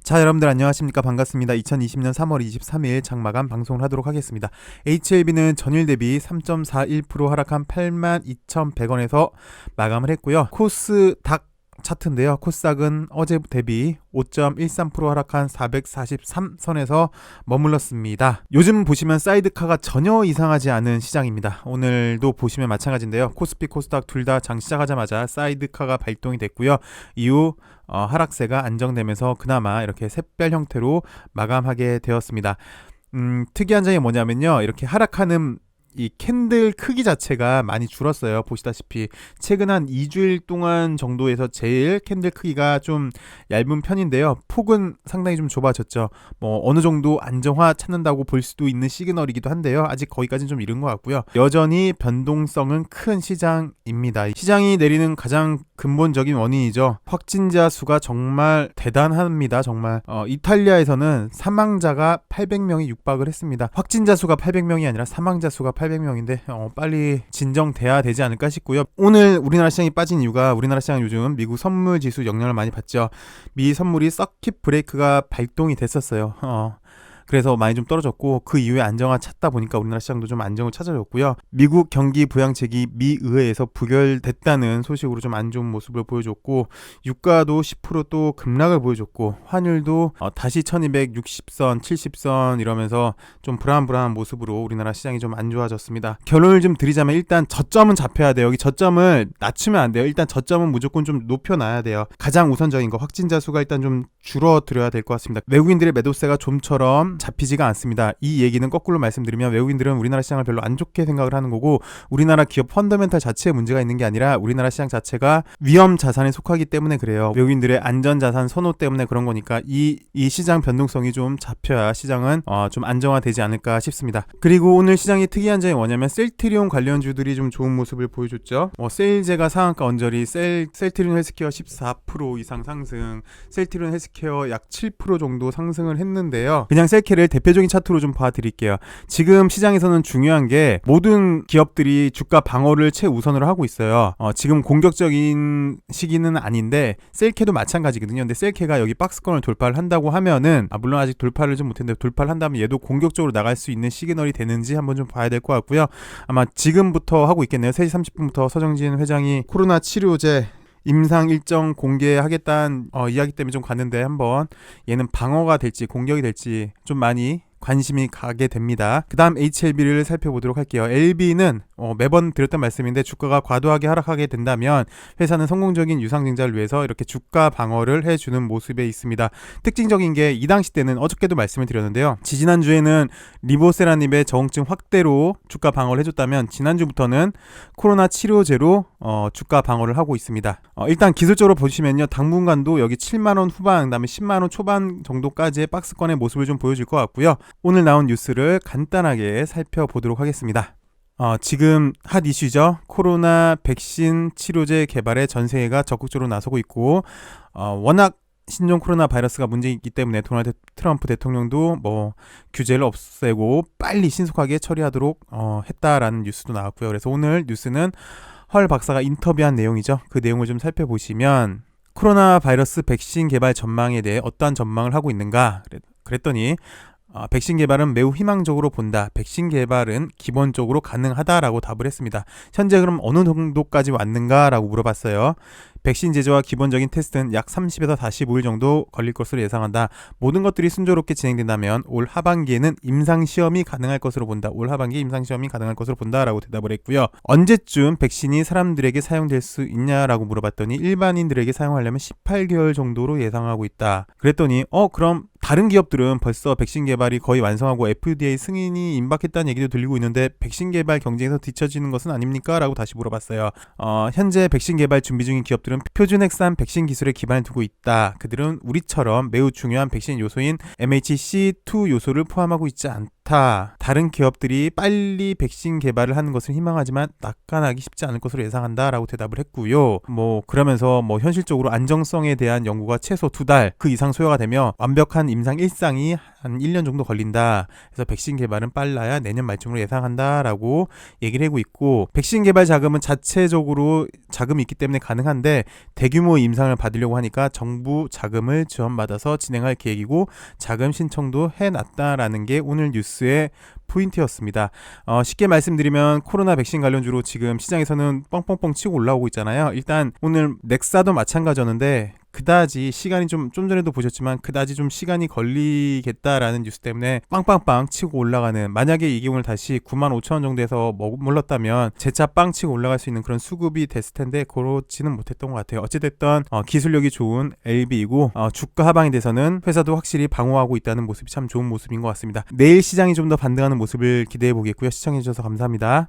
자, 여러분들 안녕하십니까? 반갑습니다. 2020년 3월 23일 장마감 방송을 하도록 하겠습니다. HLB는 전일 대비 3.41% 하락한 82,100원에서 마감을 했고요. 코스닥 차트인데요. 코스닥은 어제 대비 5.13% 하락한 443선에서 머물렀습니다. 요즘 보시면 사이드카가 전혀 이상하지 않은 시장입니다. 오늘도 보시면 마찬가지인데요. 코스피, 코스닥 둘 다 장 시작하자마자 사이드카가 발동이 됐고요. 이후 하락세가 안정되면서 그나마 이렇게 샛별 형태로 마감하게 되었습니다. 특이한 점이 뭐냐면요. 이렇게 하락하는 이 캔들 크기 자체가 많이 줄었어요. 보시다시피 최근 한 2주일 동안 정도에서 제일 캔들 크기가 좀 얇은 편인데요. 폭은 상당히 좀 좁아졌죠. 어느 정도 안정화 찾는다고 볼 수도 있는 시그널이기도 한데요. 아직 거기까지는 좀 이른 것 같고요. 여전히 변동성은 큰 시장입니다. 시장이 내리는 가장 근본적인 원인이죠. 확진자 수가 정말 대단합니다. 정말 이탈리아에서는 사망자가 800명이 육박을 했습니다. 확진자 수가 800명이 아니라 사망자 수가 800명인데 빨리 진정돼야 되지 않을까 싶고요. 오늘 우리나라 시장이 빠진 이유가 우리나라 시장은 요즘 미국 선물 지수 영향을 많이 받죠. 미 선물이 서킷 브레이크가 발동이 됐었어요. 그래서 많이 좀 떨어졌고 그 이후에 안정화 찾다 보니까 우리나라 시장도 좀 안정을 찾아줬고요. 미국 경기 부양책이 미 의회에서 부결됐다는 소식으로 좀 안 좋은 모습을 보여줬고 유가도 10% 또 급락을 보여줬고 환율도 다시 1260선, 70선 이러면서 좀 불안불안한 모습으로 우리나라 시장이 좀 안 좋아졌습니다. 결론을 좀 드리자면 일단 저점은 잡혀야 돼요. 여기 저점을 낮추면 안 돼요. 일단 저점은 무조건 좀 높여놔야 돼요. 가장 우선적인 거 확진자 수가 일단 좀 줄어들어야 될 것 같습니다. 외국인들의 매도세가 좀처럼 잡히지가 않습니다. 이 얘기는 거꾸로 말씀드리면 외국인들은 우리나라 시장을 별로 안 좋게 생각을 하는 거고 우리나라 기업 펀더멘탈 자체에 문제가 있는 게 아니라 우리나라 시장 자체가 위험 자산에 속하기 때문에 그래요. 외국인들의 안전 자산 선호 때문에 그런 거니까 이 시장 변동성이 좀 잡혀야 시장은 좀 안정화되지 않을까 싶습니다. 그리고 오늘 시장이 특이한 점이 뭐냐면 셀트리온 관련주들이 좀 좋은 모습을 보여줬죠. 세일제가 상한가 언저리, 셀트리온 헬스케어 14% 이상 상승, 셀트리온 헬스케어 약 7% 정도 상승을 했는데요. 그냥 셀케를 대표적인 차트로 좀 봐드릴게요. 지금 시장에서는 중요한 게 모든 기업들이 주가 방어를 최우선으로 하고 있어요. 지금 공격적인 시기는 아닌데 셀케도 마찬가지거든요. 근데 셀케가 여기 박스권을 돌파를 한다고 하면은 물론 아직 돌파를 좀 못했는데 돌파를 한다면 얘도 공격적으로 나갈 수 있는 시그널이 되는지 한번 좀 봐야 될 것 같고요. 아마 지금부터 하고 있겠네요. 3시 30분부터 서정진 회장이 코로나 치료제 임상 일정 공개하겠다는 이야기 때문에 좀 갔는데 한번 얘는 방어가 될지 공격이 될지 좀 많이 관심이 가게 됩니다. 그 다음 HLB를 살펴보도록 할게요. LB는 매번 드렸던 말씀인데 주가가 과도하게 하락하게 된다면 회사는 성공적인 유상증자를 위해서 이렇게 주가 방어를 해주는 모습에 있습니다. 특징적인 게 이 당시 때는 어저께도 말씀을 드렸는데요. 지난주에는 리보세라닙의 저항증 확대로 주가 방어를 해줬다면 지난주부터는 코로나 치료제로 주가 방어를 하고 있습니다. 일단 기술적으로 보시면요. 당분간도 여기 7만원 후반 그 다음에 10만원 초반 정도까지의 박스권의 모습을 좀 보여줄 것 같고요. 오늘 나온 뉴스를 간단하게 살펴보도록 하겠습니다. 지금 핫 이슈죠. 코로나 백신 치료제 개발에 전 세계가 적극적으로 나서고 있고 워낙 신종 코로나 바이러스가 문제이기 때문에 도널드 트럼프 대통령도 규제를 없애고 빨리 신속하게 처리하도록 했다라는 뉴스도 나왔고요. 그래서 오늘 뉴스는 헐 박사가 인터뷰한 내용이죠. 그 내용을 좀 살펴보시면 코로나 바이러스 백신 개발 전망에 대해 어떠한 전망을 하고 있는가 그랬더니 백신 개발은 매우 희망적으로 본다. 백신 개발은 기본적으로 가능하다라고 답을 했습니다. 현재 그럼 어느 정도까지 왔는가라고 물어봤어요. 백신 제조와 기본적인 테스트는 약 30에서 45일 정도 걸릴 것으로 예상한다. 모든 것들이 순조롭게 진행된다면 올 하반기에는 임상시험이 가능할 것으로 본다. 올 하반기에 임상시험이 가능할 것으로 본다라고 대답을 했고요. 언제쯤 백신이 사람들에게 사용될 수 있냐라고 물어봤더니 일반인들에게 사용하려면 18개월 정도로 예상하고 있다. 그랬더니 그럼 다른 기업들은 벌써 백신 개발이 거의 완성하고 FDA 승인이 임박했다는 얘기도 들리고 있는데 백신 개발 경쟁에서 뒤처지는 것은 아닙니까? 라고 다시 물어봤어요. 현재 백신 개발 준비 중인 기업들은 표준핵산 백신 기술에 기반을 두고 있다. 그들은 우리처럼 매우 중요한 백신 요소인 MHC2 요소를 포함하고 있지 않다. 좋다. 다른 기업들이 빨리 백신 개발을 하는 것을 희망하지만 낙관하기 쉽지 않을 것으로 예상한다 라고 대답을 했고요. 그러면서 현실적으로 안정성에 대한 연구가 최소 2달 그 이상 소요가 되며 완벽한 임상 일상이 한 1년 정도 걸린다. 그래서 백신 개발은 빨라야 내년 말쯤으로 예상한다 라고 얘기를 하고 있고, 백신 개발 자금은 자체적으로 자금이 있기 때문에 가능한데 대규모 임상을 받으려고 하니까 정부 자금을 지원받아서 진행할 계획이고 자금 신청도 해놨다라는 게 오늘 뉴스의 포인트였습니다. 쉽게 말씀드리면 코로나 백신 관련주로 지금 시장에서는 뻥뻥뻥 치고 올라오고 있잖아요. 일단 오늘 넥사도 마찬가지였는데 그다지 시간이 좀 전에도 보셨지만 그다지 좀 시간이 걸리겠다라는 뉴스 때문에 빵빵빵 치고 올라가는, 만약에 이게 오늘 다시 95,000원 정도에서 머물렀다면 재차 빵 치고 올라갈 수 있는 그런 수급이 됐을 텐데 그렇지는 못했던 것 같아요. 어찌됐든 기술력이 좋은 LB이고 주가 하방에 대해서는 회사도 확실히 방어하고 있다는 모습이 참 좋은 모습인 것 같습니다. 내일 시장이 좀 더 반등하는 모습을 기대해 보겠고요. 시청해 주셔서 감사합니다.